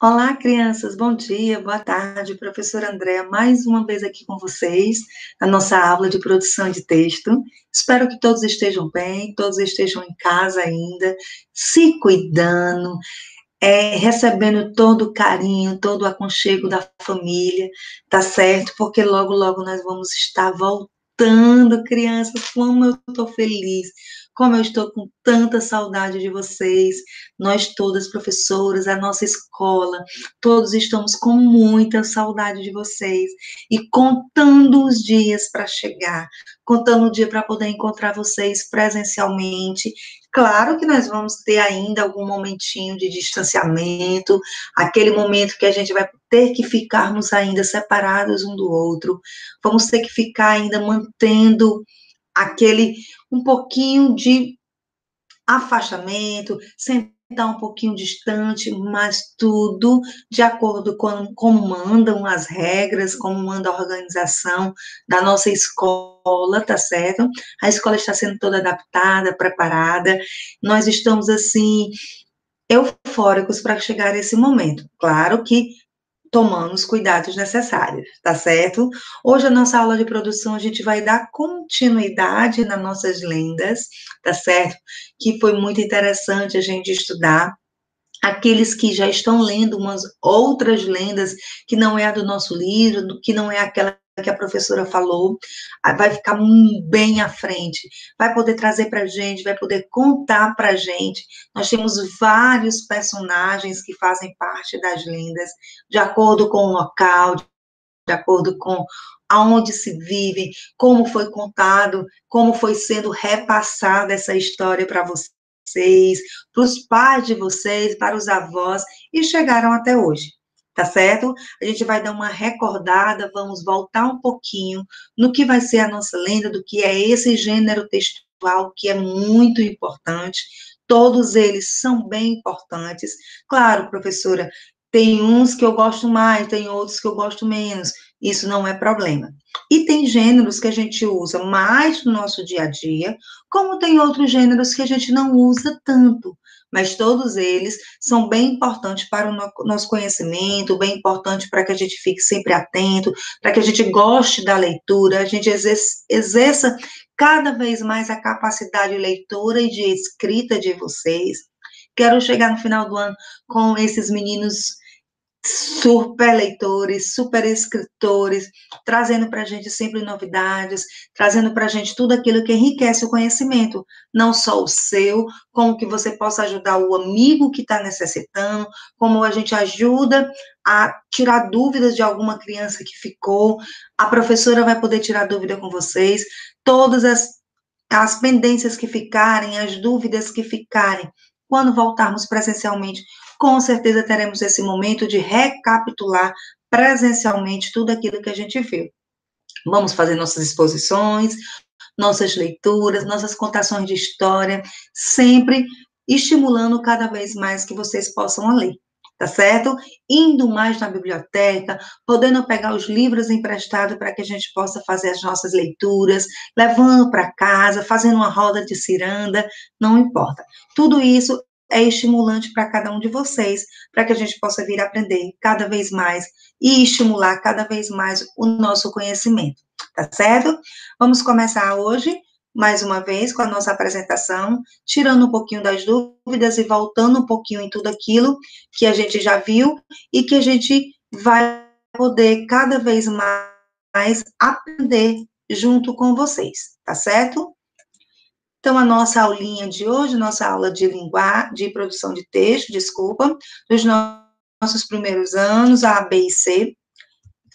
Olá, crianças, bom dia, boa tarde, professora Andréa, mais uma vez aqui com vocês, na nossa aula de produção de texto. Espero que todos estejam bem, todos estejam em casa ainda, se cuidando, recebendo todo o carinho, todo o aconchego da família, tá certo? Porque logo, logo nós vamos estar voltando, crianças, como eu estou feliz, como eu estou com tanta saudade de vocês, nós todas, professoras, a nossa escola, todos estamos com muita saudade de vocês, e contando os dias para chegar, contando o dia para poder encontrar vocês presencialmente. Claro que nós vamos ter ainda algum momentinho de distanciamento, aquele momento que a gente vai ter que ficarmos ainda separados um do outro, vamos ter que ficar ainda mantendo aquele um pouquinho de afastamento, sentar um pouquinho distante, mas tudo de acordo com como mandam as regras, como manda a organização da nossa escola, tá certo? A escola está sendo toda adaptada, preparada, nós estamos, assim, eufóricos para chegar a esse momento. Claro que tomando os cuidados necessários, tá certo? Hoje a nossa aula de produção, a gente vai dar continuidade nas nossas lendas, tá certo? Que foi muito interessante a gente estudar. Aqueles que já estão lendo umas outras lendas, que não é a do nosso livro, que não é aquela que a professora falou, vai ficar bem à frente, vai poder trazer para a gente, vai poder contar para a gente. Nós temos vários personagens que fazem parte das lendas, de acordo com o local, de acordo com aonde se vive, como foi contado, como foi sendo repassada essa história para vocês, para os pais de vocês, para os avós, e chegaram até hoje, tá certo? A gente vai dar uma recordada, vamos voltar um pouquinho no que vai ser a nossa lenda, do que é esse gênero textual, que é muito importante, todos eles são bem importantes. Claro, professora, tem uns que eu gosto mais, tem outros que eu gosto menos, isso não é problema. E tem gêneros que a gente usa mais no nosso dia a dia, como tem outros gêneros que a gente não usa tanto, mas todos eles são bem importantes para o nosso conhecimento, bem importante para que a gente fique sempre atento, para que a gente goste da leitura, a gente exerça cada vez mais a capacidade de leitura e de escrita de vocês. Quero chegar no final do ano com esses meninos super leitores, super escritores, trazendo para a gente sempre novidades, trazendo para a gente tudo aquilo que enriquece o conhecimento, não só o seu, como que você possa ajudar o amigo que está necessitando, como a gente ajuda a tirar dúvidas de alguma criança que ficou, a professora vai poder tirar dúvida com vocês, todas as pendências que ficarem, as dúvidas que ficarem, quando voltarmos presencialmente, com certeza teremos esse momento de recapitular presencialmente tudo aquilo que a gente viu. Vamos fazer nossas exposições, nossas leituras, nossas contações de história, sempre estimulando cada vez mais que vocês possam ler, tá certo? Indo mais na biblioteca, podendo pegar os livros emprestados para que a gente possa fazer as nossas leituras, levando para casa, fazendo uma roda de ciranda, não importa. Tudo isso é estimulante para cada um de vocês, para que a gente possa vir aprender cada vez mais e estimular cada vez mais o nosso conhecimento, tá certo? Vamos começar hoje, mais uma vez, com a nossa apresentação, tirando um pouquinho das dúvidas e voltando um pouquinho em tudo aquilo que a gente já viu e que a gente vai poder cada vez mais aprender junto com vocês, tá certo? Então, a nossa aulinha de hoje, nossa aula de produção de texto, desculpa, dos nossos primeiros anos, A, B e C,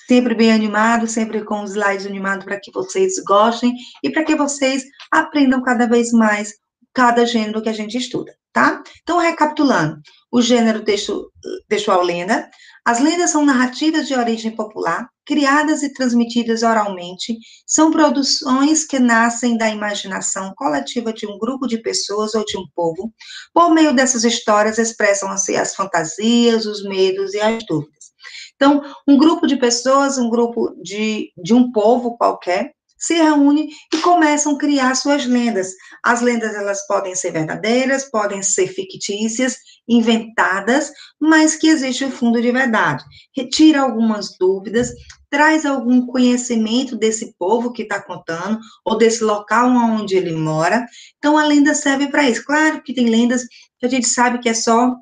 sempre bem animado, sempre com os slides animados para que vocês gostem e para que vocês aprendam cada vez mais cada gênero que a gente estuda, tá? Então, recapitulando, o gênero textual lenda. As lendas são narrativas de origem popular, criadas e transmitidas oralmente, são produções que nascem da imaginação coletiva de um grupo de pessoas ou de um povo. Por meio dessas histórias, expressam-se as fantasias, os medos e as dúvidas. Então, um grupo de pessoas, um grupo de um povo qualquer, se reúnem e começam a criar suas lendas. As lendas, elas podem ser verdadeiras, podem ser fictícias, inventadas, mas que existe um fundo de verdade. Retira algumas dúvidas, traz algum conhecimento desse povo que está contando, ou desse local onde ele mora. Então, a lenda serve para isso. Claro que tem lendas que a gente sabe que é só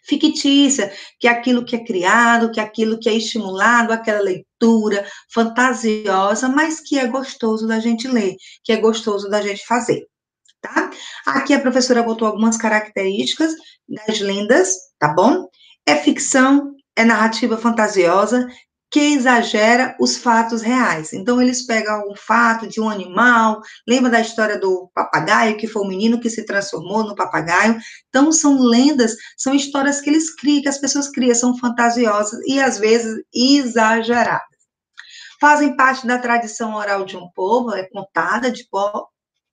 fictícia, que é aquilo que é criado, que é aquilo que é estimulado, aquela leitura fantasiosa, mas que é gostoso da gente ler, que é gostoso da gente fazer, tá? Aqui a professora botou algumas características das lendas, tá bom? É ficção, é narrativa fantasiosa, que exagera os fatos reais. Então, eles pegam o fato de um animal, lembra da história do papagaio, que foi o menino que se transformou no papagaio? Então, são lendas, são histórias que eles criam, que as pessoas criam, são fantasiosas e, às vezes, exageradas. Fazem parte da tradição oral de um povo, é contada de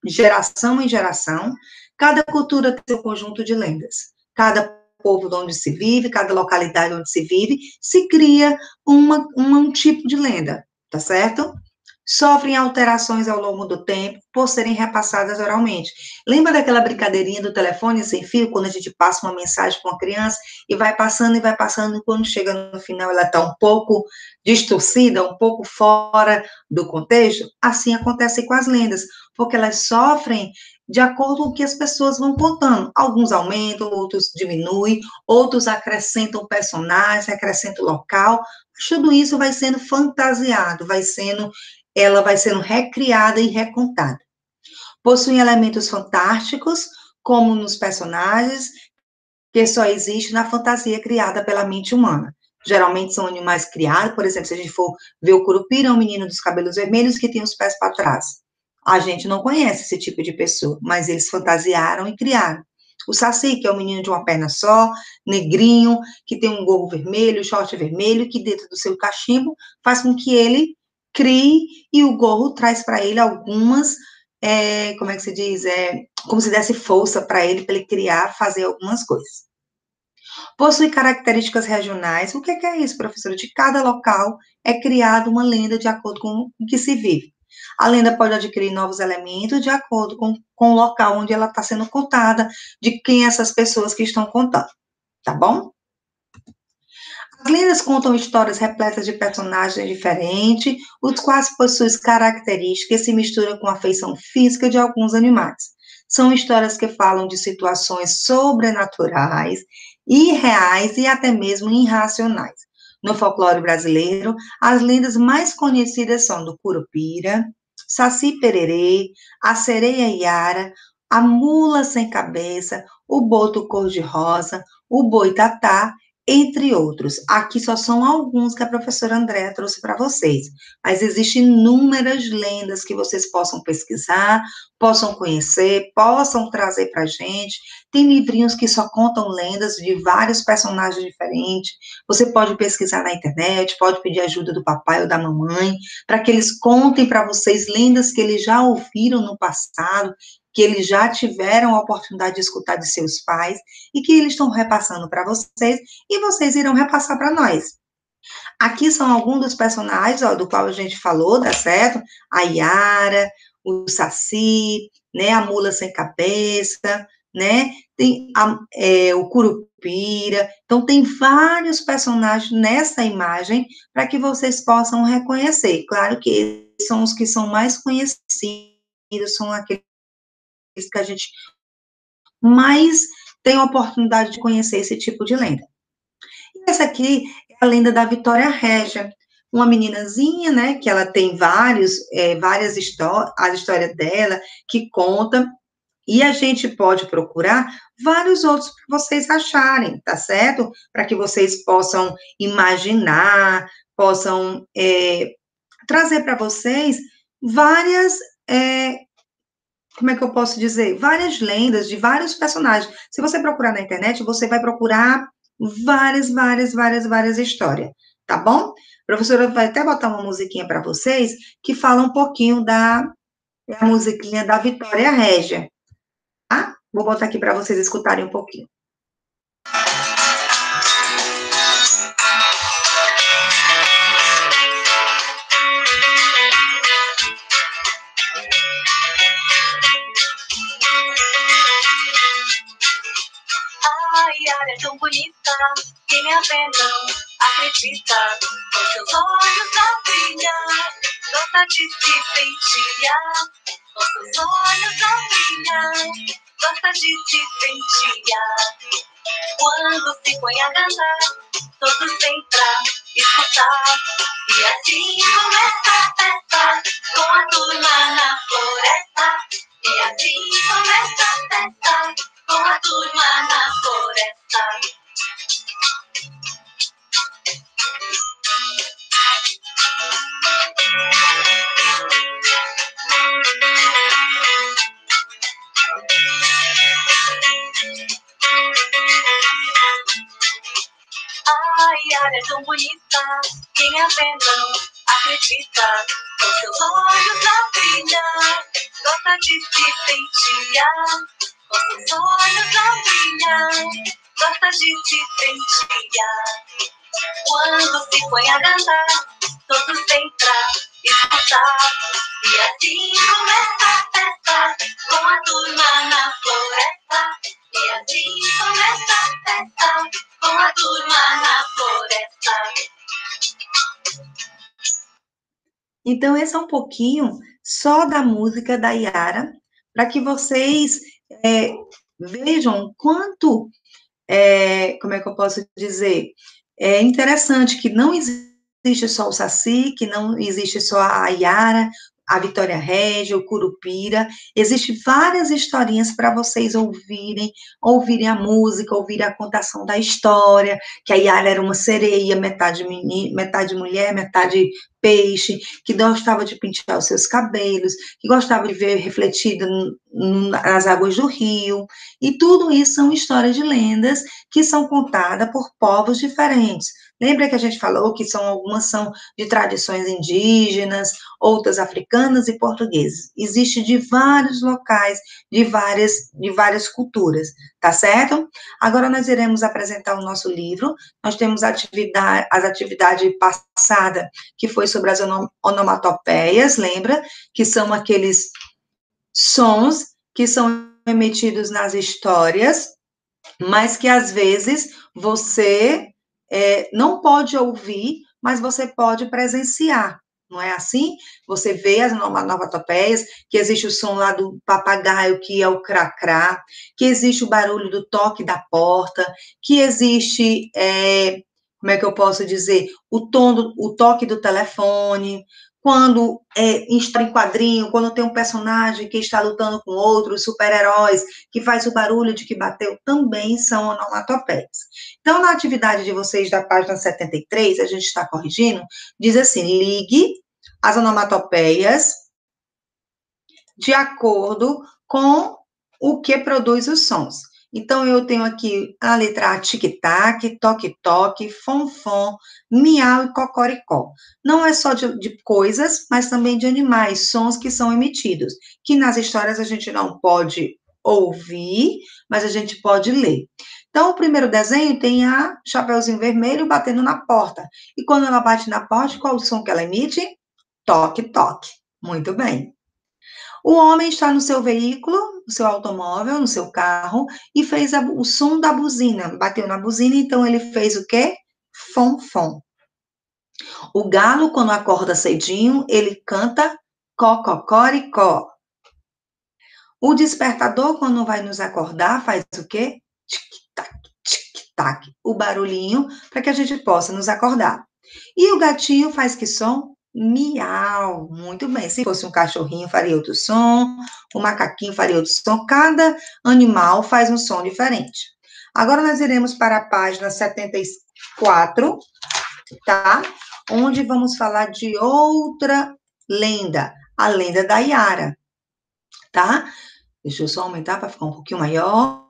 geração em geração. Cada cultura tem seu conjunto de lendas. Cada povo de onde se vive, cada localidade onde se vive, se cria um tipo de lenda, tá certo? Sofrem alterações ao longo do tempo por serem repassadas oralmente. Lembra daquela brincadeirinha do telefone sem fio, quando a gente passa uma mensagem para uma criança e vai passando, e quando chega no final ela está um pouco distorcida, um pouco fora do contexto? Assim acontece com as lendas, porque elas sofrem de acordo com o que as pessoas vão contando. Alguns aumentam, outros diminuem, outros acrescentam personagens, acrescentam local, mas tudo isso vai sendo fantasiado, ela vai sendo recriada e recontada. Possuem elementos fantásticos, como nos personagens, que só existe na fantasia criada pela mente humana. Geralmente são animais criados, por exemplo, se a gente for ver o Curupira, é um menino dos cabelos vermelhos que tem os pés para trás. A gente não conhece esse tipo de pessoa, mas eles fantasiaram e criaram. O Saci, que é um menino de uma perna só, negrinho, que tem um gorro vermelho, short vermelho, que dentro do seu cachimbo faz com que ele crie, e o gorro traz para ele algumas, como é que se diz? Como se desse força para ele criar, fazer algumas coisas. Possui características regionais. O que é isso, professora? De cada local é criada uma lenda de acordo com o que se vive. A lenda pode adquirir novos elementos de acordo com o local onde ela está sendo contada, de quem essas pessoas que estão contando, tá bom? As lendas contam histórias repletas de personagens diferentes, os quais possuem características que se misturam com a feição física de alguns animais. São histórias que falam de situações sobrenaturais, irreais e até mesmo irracionais. No folclore brasileiro, as lendas mais conhecidas são do Curupira, Saci Pererê, a Sereia Iara, a Mula Sem Cabeça, o Boto Cor-de-Rosa, o Boitatá, entre outros. Aqui só são alguns que a professora Andréa trouxe para vocês, mas existem inúmeras lendas que vocês possam pesquisar, possam conhecer, possam trazer para a gente. Tem livrinhos que só contam lendas de vários personagens diferentes. Você pode pesquisar na internet, pode pedir ajuda do papai ou da mamãe, para que eles contem para vocês lendas que eles já ouviram no passado, que eles já tiveram a oportunidade de escutar de seus pais, e que eles estão repassando para vocês, e vocês irão repassar para nós. Aqui são alguns dos personagens, ó, do qual a gente falou, tá certo? A Yara, o Saci, né, a Mula Sem Cabeça, né, tem o Curupira. Então, tem vários personagens nessa imagem para que vocês possam reconhecer. Claro que são os que são mais conhecidos, são aqueles que a gente mais tem a oportunidade de conhecer esse tipo de lenda. E essa aqui é a lenda da Vitória Régia, uma meninazinha, né, que ela tem várias histórias, a história dela, que conta, e a gente pode procurar vários outros para vocês acharem, tá certo? Para que vocês possam imaginar, possam trazer para vocês várias, como é que eu posso dizer? Várias lendas de vários personagens. Se você procurar na internet, você vai procurar várias histórias, tá bom? A professora vai até botar uma musiquinha para vocês que fala um pouquinho da musiquinha da Vitória Régia, tá? Vou botar aqui para vocês escutarem um pouquinho. Yara é tão bonita, quem a vê não acredita. Com seus olhos a brilhar, gosta de se pentear. Com seus olhos a brilhar, gosta de se pentear. Quando se põe a cantar, todos vêm pra escutar. E assim começa a festa, com a turma na floresta. E assim começa a festa, com a turma na floresta. A Yara é tão bonita, quem a vê não acredita. Com seus olhos a brilhar, gosta de se pentear. Com seus olhos a brilhar, gosta de se pentear. Quando se põe a cantar, todos vêm pra escutar. E assim começa a festa, com a turma na floresta. E assim começa a festa, com a turma na floresta. Então, esse é um pouquinho só da música da Yara, para que vocês vejam quanto, como é que eu posso dizer, é interessante que não existe só o Saci, que não existe só a Yara, a Vitória Régia, o Curupira, existem várias historinhas para vocês ouvirem a música, ouvirem a contação da história, que a Yara era uma sereia, metade metade mulher, metade peixe, que gostava de pentear os seus cabelos, que gostava de ver refletida nas águas do rio, e tudo isso são histórias de lendas que são contadas por povos diferentes. Lembra que a gente falou que algumas são de tradições indígenas, outras africanas e portuguesas. Existe de vários locais, de várias culturas, tá certo? Agora nós iremos apresentar o nosso livro. Nós temos as atividades passadas, que foi sobre as onomatopeias, lembra? Que são aqueles sons que são emitidos nas histórias, mas que às vezes você não pode ouvir, mas você pode presenciar, não é assim? Você vê as onomatopeias, que existe o som lá do papagaio, que é o cracrá, que existe o barulho do toque da porta, que existe, como é que eu posso dizer, o toque do telefone, quando em quadrinho, quando tem um personagem que está lutando com outros super-heróis, que faz o barulho de que bateu, também são onomatopeias. Então, na atividade de vocês da página 73, a gente está corrigindo, diz assim, ligue as onomatopeias de acordo com o que produz os sons. Então, eu tenho aqui a letra A, tic-tac, toque-toque, fom-fom, miau e cocoricó. Não é só de coisas, mas também de animais, sons que são emitidos, que nas histórias a gente não pode ouvir, mas a gente pode ler. Então, o primeiro desenho tem a Chapeuzinho Vermelho batendo na porta. E quando ela bate na porta, qual o som que ela emite? Toque-toque. Muito bem. O homem está no seu veículo, no seu automóvel, no seu carro, e fez o som da buzina. Bateu na buzina, então ele fez o quê? Fom-fom. O galo, quando acorda cedinho, ele canta cococoricó. O despertador, quando vai nos acordar, faz o quê? Tic-tac, tic-tac. O barulhinho para que a gente possa nos acordar. E o gatinho faz que som? Miau. Muito bem. Se fosse um cachorrinho, faria outro som. O macaquinho faria outro som. Cada animal faz um som diferente. Agora nós iremos para a página 74, tá? Onde vamos falar de outra lenda, a lenda da Yara, tá? Deixa eu só aumentar para ficar um pouquinho maior.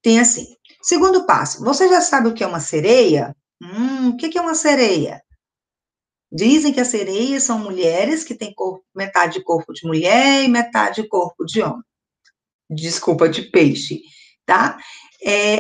Tem assim, segundo passo, você já sabe o que é uma sereia? O que é uma sereia? Dizem que as sereias são mulheres que têm metade de corpo de mulher e metade de corpo de homem. Desculpa, de peixe, tá?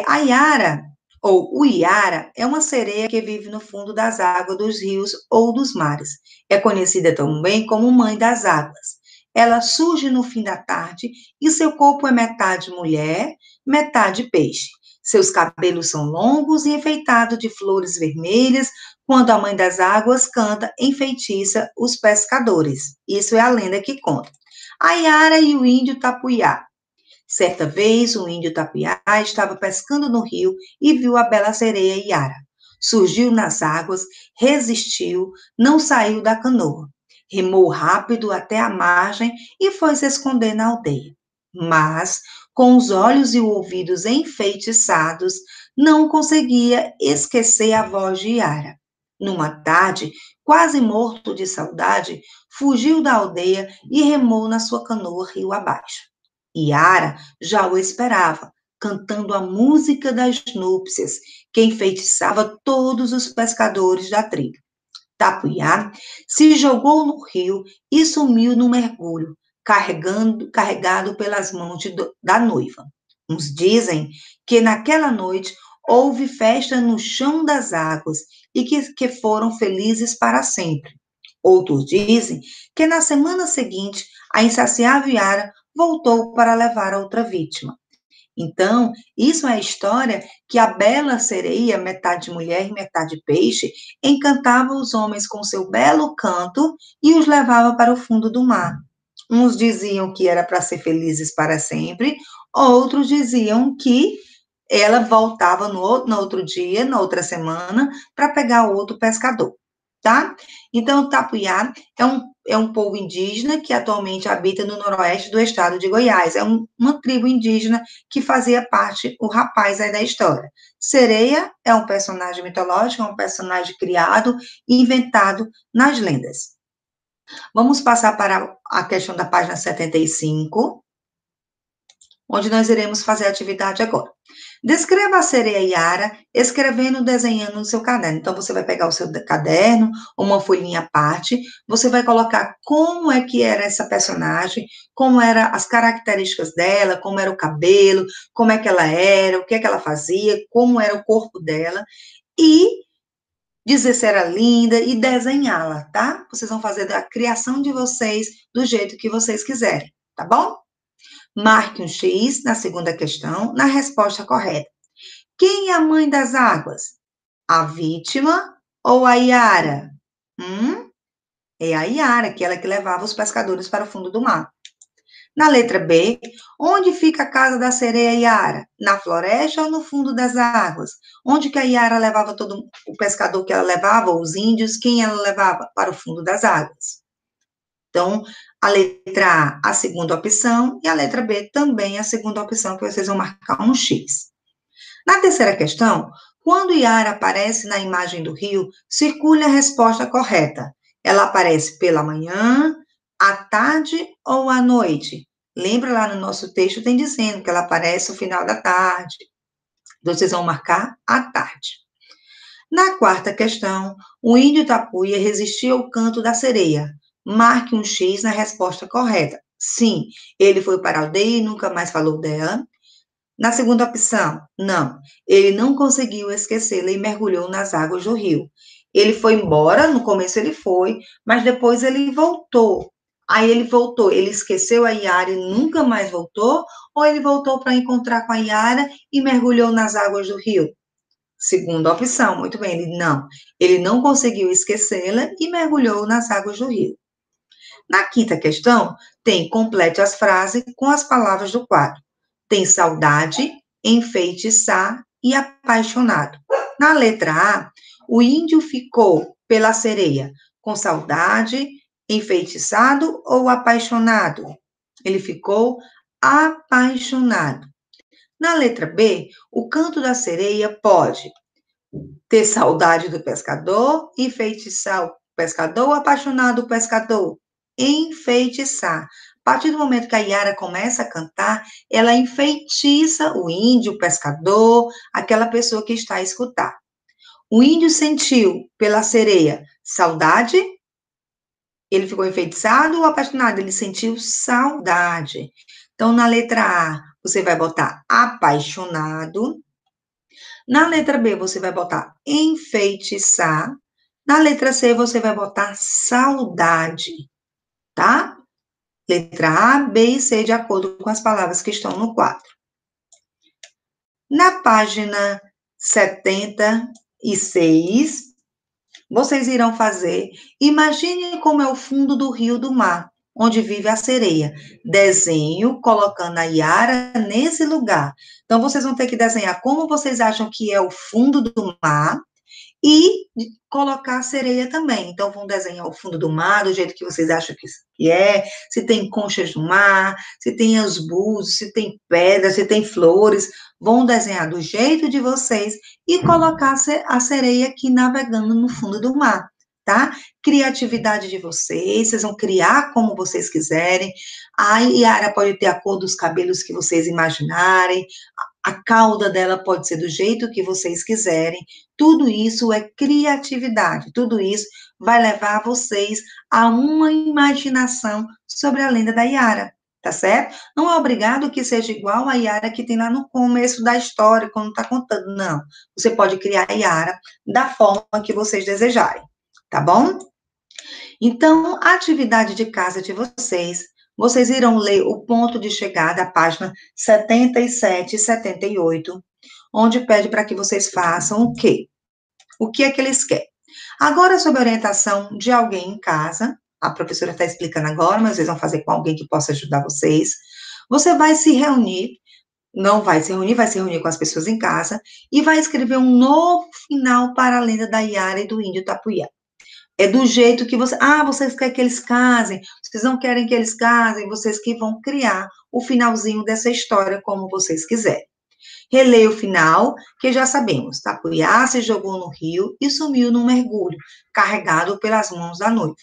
A Yara, ou o Iara, é uma sereia que vive no fundo das águas dos rios ou dos mares. É conhecida também como mãe das águas. Ela surge no fim da tarde e seu corpo é metade mulher, metade peixe. Seus cabelos são longos e enfeitados de flores vermelhas, quando a mãe das águas canta, enfeitiça os pescadores. Isso é a lenda que conta. A Iara e o índio Tapuiá. Certa vez, o índio Tapuiá estava pescando no rio e viu a bela sereia Iara. Surgiu nas águas, resistiu, não saiu da canoa. Remou rápido até a margem e foi se esconder na aldeia. Mas, com os olhos e os ouvidos enfeitiçados, não conseguia esquecer a voz de Iara. Numa tarde, quase morto de saudade, fugiu da aldeia e remou na sua canoa rio abaixo. Iara já o esperava, cantando a música das núpcias, que enfeitiçava todos os pescadores da tribo. Tapuiá se jogou no rio e sumiu no mergulho, carregado pelas mãos da noiva. Uns dizem que naquela noite houve festa no chão das águas e que foram felizes para sempre. Outros dizem que na semana seguinte a insaciável Iara voltou para levar a outra vítima. Então, isso é a história que a bela sereia, metade mulher e metade peixe, encantava os homens com seu belo canto e os levava para o fundo do mar. Uns diziam que era para ser felizes para sempre, outros diziam que ela voltava no outro dia, na outra semana, para pegar outro pescador, tá? Então, o Tapuiá é um povo indígena que atualmente habita no noroeste do estado de Goiás. É uma tribo indígena que fazia parte, o rapaz aí da história. Sereia é um personagem mitológico, é um personagem criado e inventado nas lendas. Vamos passar para a questão da página 75, onde nós iremos fazer a atividade agora. Descreva a sereia Iara escrevendo, desenhando no seu caderno. Então, você vai pegar o seu caderno, uma folhinha à parte, você vai colocar como é que era essa personagem, como eram as características dela, como era o cabelo, como é que ela era, o que é que ela fazia, como era o corpo dela, e dizer se era linda e desenhá-la, tá? Vocês vão fazer a criação de vocês do jeito que vocês quiserem, tá bom? Marque um X na segunda questão, na resposta correta. Quem é a mãe das águas? A vítima ou a Iara? É a Iara, aquela que levava os pescadores para o fundo do mar. Na letra B, onde fica a casa da sereia Iara? Na floresta ou no fundo das águas? Onde que a Iara levava todo o pescador que ela levava, os índios, quem ela levava para o fundo das águas? Então, a letra A, a segunda opção, e a letra B também a segunda opção, que vocês vão marcar um X. Na terceira questão, quando Iara aparece na imagem do rio, circule a resposta correta. Ela aparece pela manhã, à tarde ou à noite? Lembra lá no nosso texto, tem dizendo que ela aparece no final da tarde. Então, vocês vão marcar à tarde. Na quarta questão, o índio Tapuia resistiu ao canto da sereia. Marque um X na resposta correta. Sim, ele foi para a aldeia e nunca mais falou dela. Na segunda opção, não. Ele não conseguiu esquecê-la e mergulhou nas águas do rio. Ele foi embora, no começo ele foi, mas depois ele voltou. Aí ele voltou, ele esqueceu a Iara e nunca mais voltou, ou ele voltou para encontrar com a Iara e mergulhou nas águas do rio? Segunda opção, muito bem, ele não conseguiu esquecê-la e mergulhou nas águas do rio. Na quinta questão, tem complete as frases com as palavras do quadro. Tem saudade, enfeitiçar e apaixonado. Na letra A, o índio ficou pela sereia com saudade, enfeitiçado ou apaixonado? Ele ficou apaixonado. Na letra B, o canto da sereia pode ter saudade do pescador, enfeitiçar o pescador, apaixonado do pescador, enfeitiçar. A partir do momento que a Iara começa a cantar, ela enfeitiça o índio, o pescador, aquela pessoa que está a escutar. O índio sentiu pela sereia saudade, ele ficou enfeitiçado ou apaixonado? Ele sentiu saudade. Então, na letra A, você vai botar apaixonado. Na letra B, você vai botar enfeitiçar. Na letra C, você vai botar saudade, tá? Letra A, B e C, de acordo com as palavras que estão no quadro. Na página 76, vocês irão fazer, imagine como é o fundo do rio do mar, onde vive a sereia. Desenho colocando a Yara nesse lugar. Então, vocês vão ter que desenhar como vocês acham que é o fundo do mar, e colocar a sereia também. Então, vão desenhar o fundo do mar, do jeito que vocês acham que é, se tem conchas do mar, se tem os búzios, se tem pedras, se tem flores, vão desenhar do jeito de vocês e colocar a sereia aqui navegando no fundo do mar, tá? Criatividade de vocês vão criar como vocês quiserem, a Yara pode ter a cor dos cabelos que vocês imaginarem, a cauda dela pode ser do jeito que vocês quiserem. Tudo isso é criatividade. Tudo isso vai levar vocês a uma imaginação sobre a lenda da Yara, tá certo? Não é obrigado que seja igual a Yara que tem lá no começo da história, quando está contando. Não. Você pode criar a Yara da forma que vocês desejarem, tá bom? Então, a atividade de casa de vocês irão ler o ponto de chegada, a página 77 e 78, onde pede para que vocês façam o quê? O que é que eles querem? Agora, sob orientação de alguém em casa, a professora está explicando agora, mas vocês vão fazer com alguém que possa ajudar vocês. Você vai se reunir, não vai se reunir, vai se reunir com as pessoas em casa e vai escrever um novo final para a lenda da Yara e do índio Tapuiá. É do jeito que você. Ah, vocês querem que eles casem, vocês não querem que eles casem, vocês que vão criar o finalzinho dessa história como vocês quiserem. Releia o final, que já sabemos. Tapuiá se jogou no rio e sumiu num mergulho, carregado pelas mãos da noiva.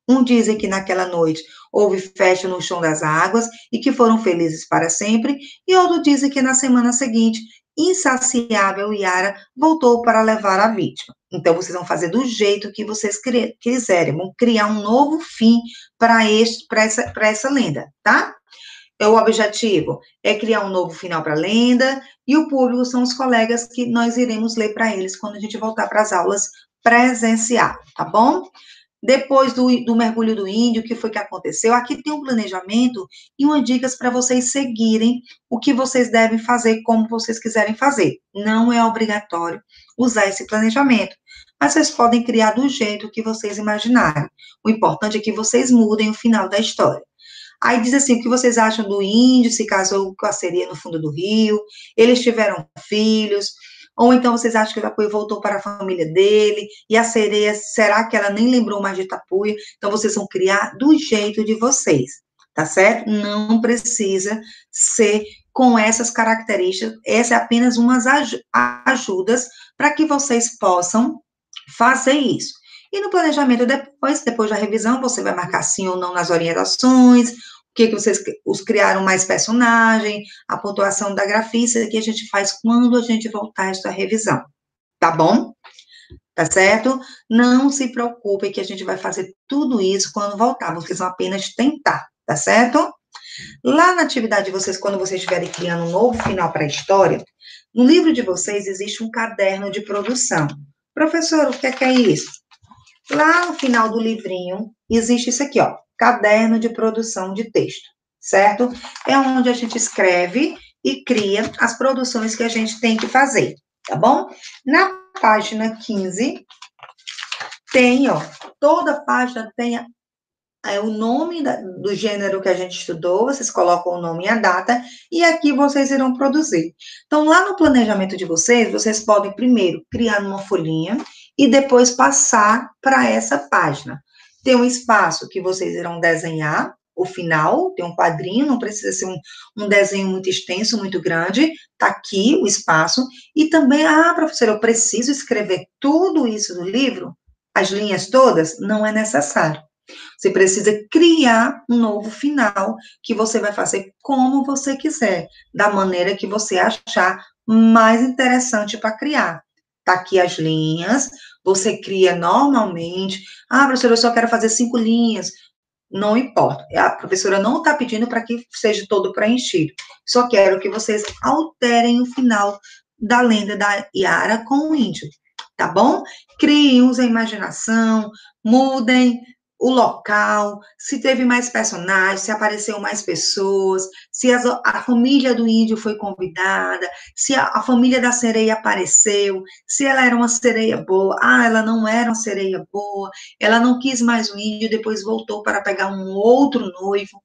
Um dizem que naquela noite houve festa no chão das águas e que foram felizes para sempre, e outro dizem que na semana seguinte, insaciável Yara voltou para levar a vítima. Então, vocês vão fazer do jeito que vocês quiserem, vão criar um novo fim para essa lenda, tá? O objetivo é criar um novo final para a lenda, e o público são os colegas que nós iremos ler para eles quando a gente voltar para as aulas presencial, tá bom? Depois do mergulho do índio, o que foi que aconteceu? Aqui tem um planejamento e umas dicas para vocês seguirem o que vocês devem fazer, como vocês quiserem fazer. Não é obrigatório usar esse planejamento, mas vocês podem criar do jeito que vocês imaginarem. O importante é que vocês mudem o final da história. Aí diz assim, o que vocês acham do índio, se casou com a sereia no fundo do rio, eles tiveram filhos, ou então vocês acham que o Tapuia voltou para a família dele, e a sereia, será que ela nem lembrou mais de Tapuia? Então vocês vão criar do jeito de vocês, tá certo? Não precisa ser com essas características, essa é apenas umas ajudas para que vocês possam fazer isso. E no planejamento depois da revisão, você vai marcar sim ou não nas orientações, o que vocês os criaram mais personagem, a pontuação da grafista, que a gente faz quando a gente voltar esta revisão, tá bom? Tá certo? Não se preocupe que a gente vai fazer tudo isso quando voltar, vocês vão apenas tentar, tá certo? Lá na atividade de vocês, quando vocês estiverem criando um novo final para a história, no livro de vocês existe um caderno de produção. Professor, o que é isso? Lá no final do livrinho, existe isso aqui, ó, caderno de produção de texto, certo? É onde a gente escreve e cria as produções que a gente tem que fazer, tá bom? Na página 15, tem, ó, toda página tem o nome do gênero que a gente estudou, vocês colocam o nome e a data, e aqui vocês irão produzir. Então, lá no planejamento de vocês podem primeiro criar uma folhinha e depois passar para essa página. Tem um espaço que vocês irão desenhar o final, tem um quadrinho, não precisa ser um desenho muito extenso, muito grande, tá aqui o espaço, e também, professora, eu preciso escrever tudo isso do livro, as linhas todas? Não é necessário. Você precisa criar um novo final que você vai fazer como você quiser, da maneira que você achar mais interessante para criar. Tá aqui as linhas, você cria normalmente. Professora, eu só quero fazer 5 linhas. Não importa. A professora não está pedindo para que seja todo preenchido. Só quero que vocês alterem o final da lenda da Yara com o índio. Tá bom? Criem, usem a imaginação, mudem, o local, se teve mais personagens, se apareceu mais pessoas, se a família do índio foi convidada, se a família da sereia apareceu, se ela era uma sereia boa, ela não era uma sereia boa, ela não quis mais o índio, depois voltou para pegar um outro noivo.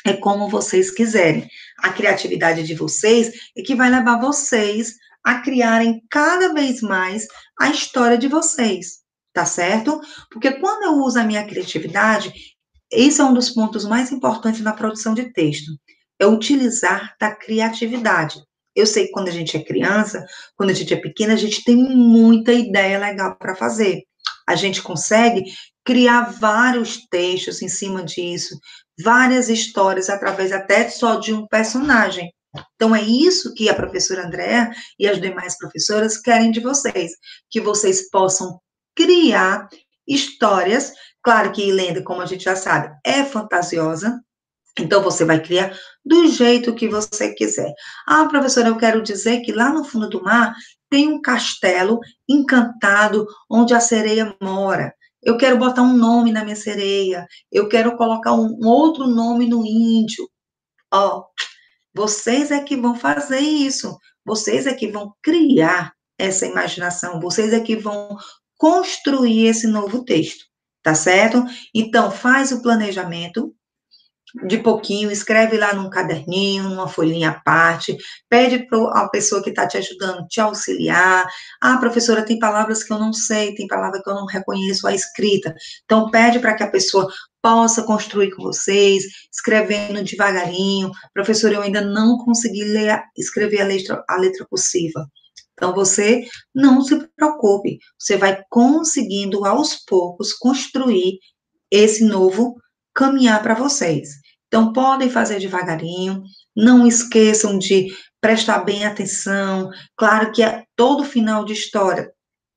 É como vocês quiserem. A criatividade de vocês é que vai levar vocês a criarem cada vez mais a história de vocês, tá certo? Porque quando eu uso a minha criatividade, esse é um dos pontos mais importantes na produção de texto, é utilizar da criatividade. Eu sei que quando a gente é criança, quando a gente é pequena, a gente tem muita ideia legal para fazer. A gente consegue criar vários textos em cima disso, várias histórias através até só de um personagem. Então, é isso que a professora Andréa e as demais professoras querem de vocês, que vocês possam criar histórias. Claro que lenda, como a gente já sabe, é fantasiosa, então você vai criar do jeito que você quiser. Professora, eu quero dizer que lá no fundo do mar tem um castelo encantado onde a sereia mora. Eu quero botar um nome na minha sereia, eu quero colocar um outro nome no índio. Ó, vocês é que vão fazer isso, vocês é que vão criar essa imaginação, vocês é que vão construir esse novo texto, tá certo? Então, faz o planejamento, de pouquinho, escreve lá num caderninho, numa folhinha à parte, pede para a pessoa que está te ajudando te auxiliar. Professora, tem palavras que eu não sei, tem palavra que eu não reconheço a escrita. Então, pede para que a pessoa possa construir com vocês, escrevendo devagarinho. Professora, eu ainda não consegui escrever a letra cursiva. Então, você não se preocupe, você vai conseguindo aos poucos construir esse novo caminhar para vocês. Então, podem fazer devagarinho, não esqueçam de prestar bem atenção. Claro que todo final de história,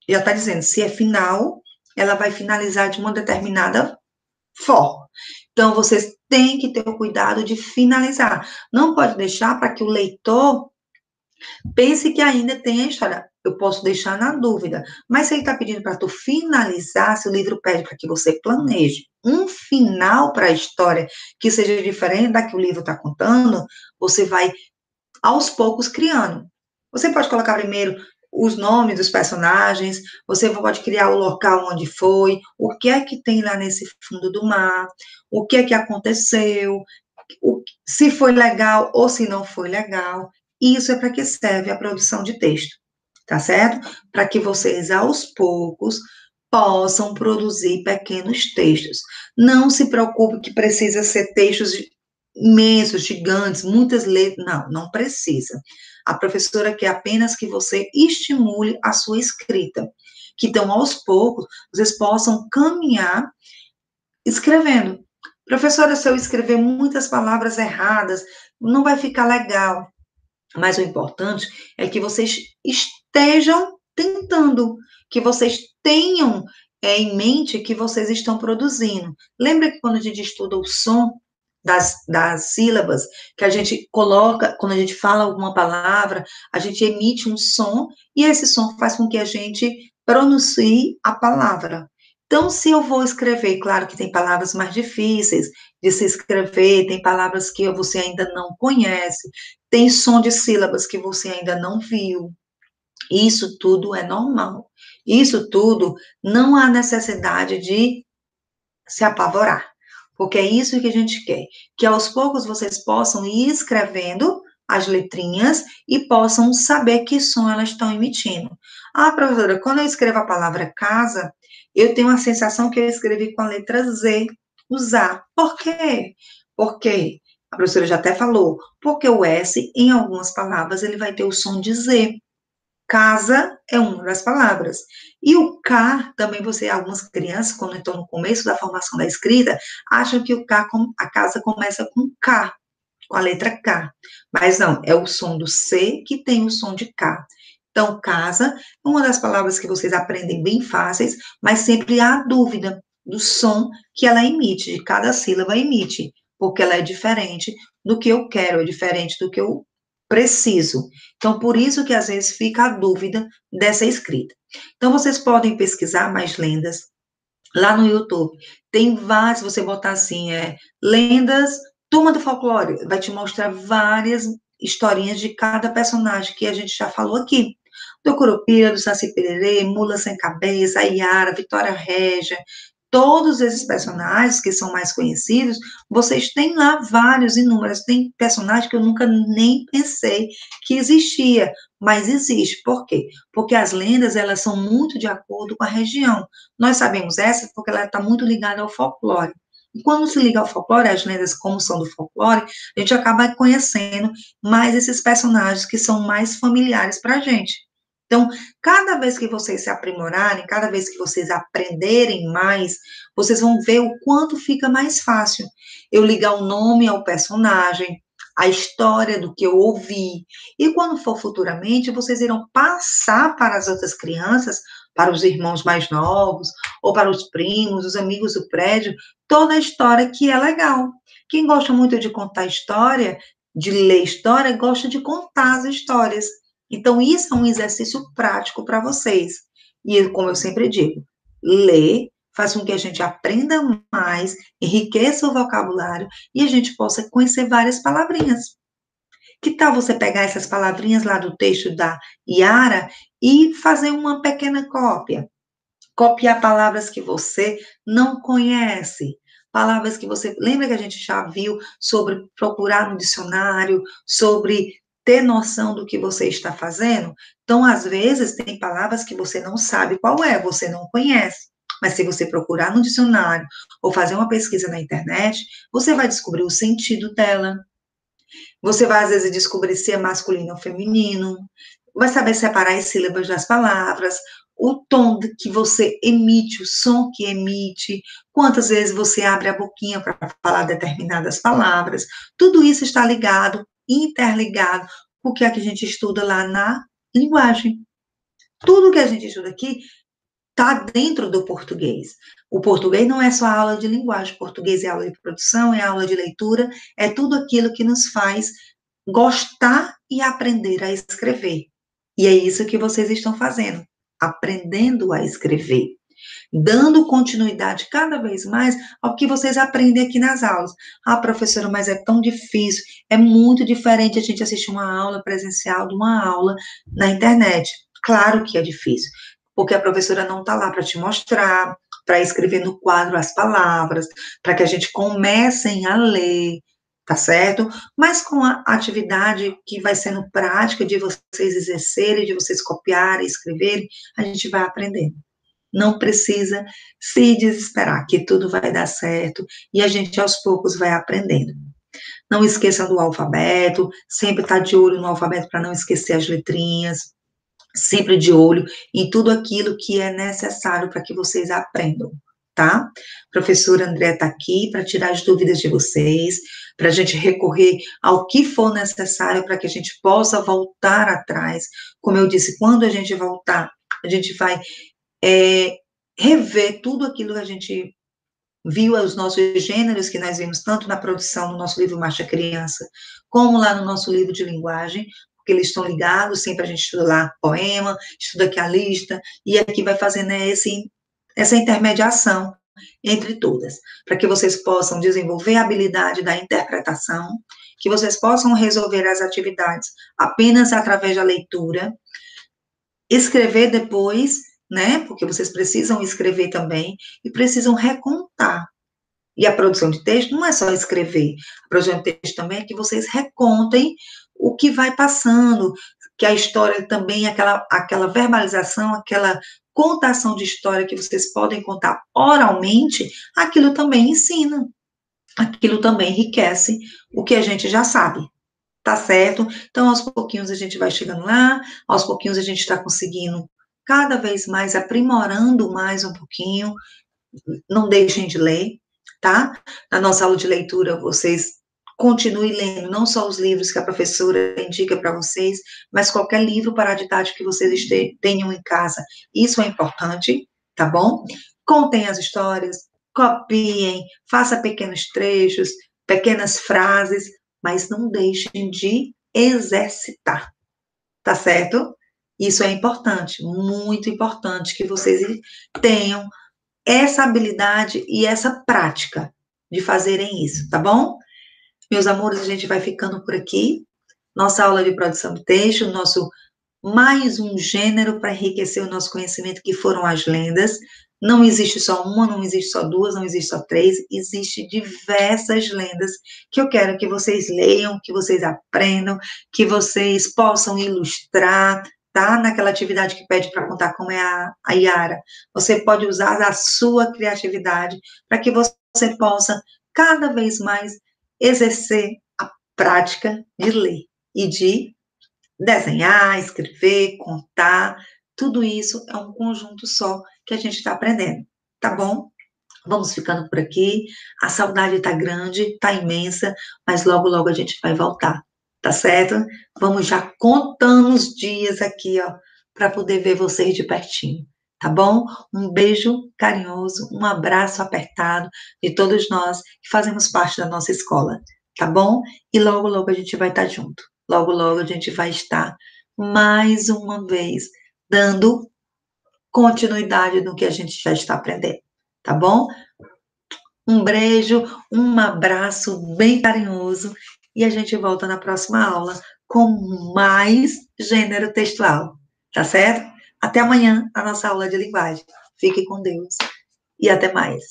já está dizendo, se é final, ela vai finalizar de uma determinada forma. Então, vocês têm que ter o cuidado de finalizar. Não pode deixar para que o leitor pense que ainda tem a história. Eu posso deixar na dúvida. Mas se ele está pedindo para tu finalizar, se o livro pede para que você planeje um final para a história que seja diferente da que o livro está contando, você vai aos poucos criando. Você pode colocar primeiro os nomes dos personagens, você pode criar o local onde foi, o que é que tem lá nesse fundo do mar, o que é que aconteceu, se foi legal ou se não foi legal. Isso é para que serve a produção de texto, tá certo? Para que vocês, aos poucos, possam produzir pequenos textos. Não se preocupe que precisa ser textos imensos, gigantes, muitas letras. Não, não precisa. A professora quer apenas que você estimule a sua escrita. Que então, aos poucos, vocês possam caminhar escrevendo. Professora, se eu escrever muitas palavras erradas, não vai ficar legal. Mas o importante é que vocês estejam tentando, que vocês tenham em mente que vocês estão produzindo. Lembra que quando a gente estuda o som das sílabas, que a gente coloca, quando a gente fala alguma palavra, a gente emite um som, e esse som faz com que a gente pronuncie a palavra. Então, se eu vou escrever, claro que tem palavras mais difíceis de se escrever, tem palavras que você ainda não conhece, tem som de sílabas que você ainda não viu. Isso tudo é normal. Isso tudo não há necessidade de se apavorar, porque é isso que a gente quer, que aos poucos vocês possam ir escrevendo as letrinhas e possam saber que som elas estão emitindo. Professora, quando eu escrevo a palavra casa, eu tenho a sensação que eu escrevi com a letra Z, usar. Por quê? Porque a professora já até falou, porque o S, em algumas palavras, ele vai ter o som de Z. Casa é uma das palavras. E o K, também algumas crianças, quando estão no começo da formação da escrita, acham que a casa começa com K, com a letra K. Mas não, é o som do C que tem o som de K. Então, casa é uma das palavras que vocês aprendem bem fáceis, mas sempre há dúvida do som que ela emite, de cada sílaba emite, porque ela é diferente do que eu quero, é diferente do que eu preciso. Então, por isso que às vezes fica a dúvida dessa escrita. Então, vocês podem pesquisar mais lendas, lá no YouTube. Tem vários, se você botar assim, lendas, Turma do Folclore, vai te mostrar várias historinhas de cada personagem que a gente já falou aqui. Do Curupira, do Saci Pererê, Mula Sem Cabeça, a Yara, Vitória Régia, todos esses personagens que são mais conhecidos, vocês têm lá vários, inúmeros. Tem personagens que eu nunca nem pensei que existia, mas existe. Por quê? Porque as lendas, elas são muito de acordo com a região. Nós sabemos essa porque ela está muito ligada ao folclore. E quando se liga ao folclore, as lendas como são do folclore, a gente acaba conhecendo mais esses personagens que são mais familiares para a gente. Então, cada vez que vocês se aprimorarem, cada vez que vocês aprenderem mais, vocês vão ver o quanto fica mais fácil eu ligar o nome ao personagem, a história do que eu ouvi. E quando for futuramente, vocês irão passar para as outras crianças, para os irmãos mais novos, ou para os primos, os amigos do prédio, toda a história que é legal. Quem gosta muito de contar história, de ler história, gosta de contar as histórias. Então, isso é um exercício prático para vocês. E, como eu sempre digo, ler faz com que a gente aprenda mais, enriqueça o vocabulário e a gente possa conhecer várias palavrinhas. Que tal você pegar essas palavrinhas lá do texto da Yara e fazer uma pequena cópia? Copiar palavras que você não conhece, palavras que você. Lembra que a gente já viu sobre procurar no dicionário, sobre ter noção do que você está fazendo? Então, às vezes, tem palavras que você não sabe qual é, você não conhece. Mas se você procurar no dicionário ou fazer uma pesquisa na internet, você vai descobrir o sentido dela. Você vai, às vezes, descobrir se é masculino ou feminino, vai saber separar as sílabas das palavras, o tom que você emite, o som que emite, quantas vezes você abre a boquinha para falar determinadas palavras. Tudo isso está ligado, interligado, com o que é que a gente estuda lá na linguagem. Tudo que a gente estuda aqui está dentro do português. O português não é só aula de linguagem, o português é aula de produção, é aula de leitura, é tudo aquilo que nos faz gostar e aprender a escrever. E é isso que vocês estão fazendo, aprendendo a escrever, dando continuidade cada vez mais ao que vocês aprendem aqui nas aulas. Ah, professora, mas é tão difícil, é muito diferente a gente assistir uma aula presencial de uma aula na internet. Claro que é difícil, porque a professora não está lá para te mostrar, para escrever no quadro as palavras, para que a gente comecem a ler, tá certo? Mas com a atividade que vai sendo prática de vocês exercerem, de vocês copiarem, escreverem, a gente vai aprendendo. Não precisa se desesperar, que tudo vai dar certo e a gente aos poucos vai aprendendo. Não esqueçam do alfabeto, sempre estar de olho no alfabeto para não esquecer as letrinhas, sempre de olho em tudo aquilo que é necessário para que vocês aprendam, tá? Professora André está aqui para tirar as dúvidas de vocês, para a gente recorrer ao que for necessário para que a gente possa voltar atrás. Como eu disse, quando a gente voltar, a gente vai rever tudo aquilo que a gente viu, os nossos gêneros que nós vimos tanto na produção, no nosso livro Marcha Criança, como lá no nosso livro de linguagem, porque eles estão ligados, sempre a gente estuda lá poema, estuda aqui a lista, e aqui vai fazendo essa intermediação entre todas, para que vocês possam desenvolver a habilidade da interpretação, que vocês possam resolver as atividades apenas através da leitura, escrever depois, né? Porque vocês precisam escrever também e precisam recontar. E a produção de texto não é só escrever. A produção de texto também é que vocês recontem o que vai passando, que a história também, aquela verbalização, aquela contação de história que vocês podem contar oralmente, aquilo também ensina, aquilo também enriquece o que a gente já sabe. Tá certo? Então, aos pouquinhos a gente vai chegando lá, aos pouquinhos a gente está conseguindo cada vez mais, aprimorando mais um pouquinho. Não deixem de ler, tá? Na nossa aula de leitura, vocês continuem lendo, não só os livros que a professora indica para vocês, mas qualquer livro para a didática que vocês tenham em casa. Isso é importante, tá bom? Contem as histórias, copiem, faça pequenos trechos, pequenas frases, mas não deixem de exercitar, tá certo? Isso é importante, muito importante que vocês tenham essa habilidade e essa prática de fazerem isso, tá bom? Meus amores, a gente vai ficando por aqui. Nossa aula de produção de texto, nosso mais um gênero para enriquecer o nosso conhecimento, que foram as lendas. Não existe só uma, não existe só duas, não existe só três, existe diversas lendas que eu quero que vocês leiam, que vocês aprendam, que vocês possam ilustrar, tá? Naquela atividade que pede para contar como é a Yara. Você pode usar a sua criatividade para que você possa cada vez mais exercer a prática de ler e de desenhar, escrever, contar, tudo isso é um conjunto só que a gente está aprendendo, tá bom? Vamos ficando por aqui. A saudade está grande, está imensa, mas logo, logo a gente vai voltar, tá certo? Vamos já contando os dias aqui, ó, para poder ver vocês de pertinho, tá bom? Um beijo carinhoso, um abraço apertado de todos nós que fazemos parte da nossa escola, tá bom? E logo, logo a gente vai estar junto. Logo, logo a gente vai estar mais uma vez dando continuidade no que a gente já está aprendendo, tá bom? Um beijo, um abraço bem carinhoso e a gente volta na próxima aula com mais gênero textual, tá certo? Até amanhã, a nossa aula de linguagem. Fique com Deus e até mais.